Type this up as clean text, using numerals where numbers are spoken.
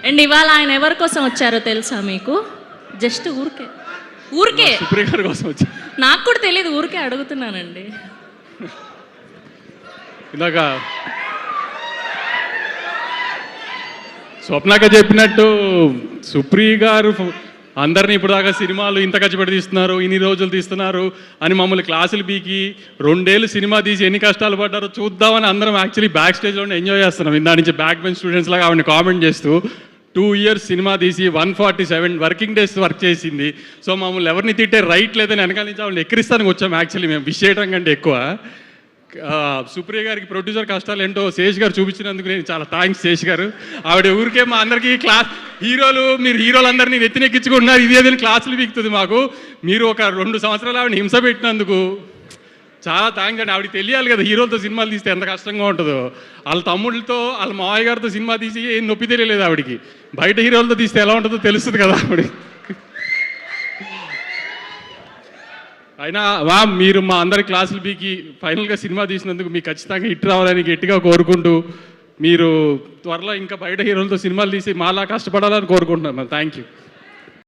And ఇవాళ ఆయన ఎవరి కోసం వచ్చారో తెలుసా మీకు? జస్ట్ ఊరికే ఊరికే సుప్రియ గారి కోసం వచ్చా. నాకు కూడా తెలియదు, ఊరికే అడుగుతున్నానండి. ఇందాక స్వప్నక చెప్పినట్టు సుప్రియ గారు అందరినీ ఇప్పుడు దాకా సినిమాలు ఇంత కష్టపడి తీస్తున్నారు, ఇన్ని రోజులు తీస్తున్నారు అని మమ్మల్ని క్లాసులు పీకి 2 ఏళ్ళు సినిమా తీసి ఎన్ని కష్టాలు పడ్డారో చూద్దామని అందరం యాక్చువల్లీ బ్యాక్ స్టేజ్లో ఎంజాయ్ చేస్తున్నాం. ఇందా నుంచి బ్యాక్ బెంచ్ స్టూడెంట్స్ లాగా ఆవిడని కామెంట్ చేస్తూ 2 years సినిమా తీసి 147 వర్కింగ్ డేస్ వర్క్ చేసింది. సో మమ్మల్ని ఎవరిని తిట్టే రైట్ లేదని వెనకాల నుంచి ఆవిడని ఎక్కిరిస్తానికి వచ్చాము. యాక్చువల్లీ మేము విష్ చేయడం కంటే ఎక్కువ సుప్రియ గారికి ప్రొడ్యూసర్ కష్టాలు ఏంటో శేష్ గారు చూపించినందుకు నేను చాలా థ్యాంక్స్ శేష్ గారు. ఆవిడ ఊరికే మా అందరికీ మీరు హీరోలందరినీ నెత్తినెక్కించుకుంటున్నారు, ఇది ఏదైనా క్లాసులు పీకుతుంది మాకు. మీరు ఒక 2 సంవత్సరాలు ఆవిడ హింస పెట్టినందుకు చాలా థ్యాంక్స్ అండి. ఆవిడకి తెలియాలి కదా హీరోలతో సినిమాలు తీస్తే ఎంత కష్టంగా ఉంటుందో. వాళ్ళ తమ్ముళ్ళతో వాళ్ళ మావయ్య గారితో సినిమా తీసి ఏం నొప్పి తెలియలేదు ఆవిడకి. బయట హీరోలతో తీస్తే ఎలా ఉంటుందో తెలుస్తుంది కదా ఆవిడ. అయినా మీరు మా అందరి క్లాసులు పీకి ఫైనల్గా సినిమా తీసినందుకు మీకు ఖచ్చితంగా హిట్ రావాలని గట్టిగా కోరుకుంటూ, మీరు త్వరలో ఇంకా బయట హీరోలతో సినిమాలు తీసి మాలా కష్టపడాలని కోరుకుంటున్నాను. Thank you.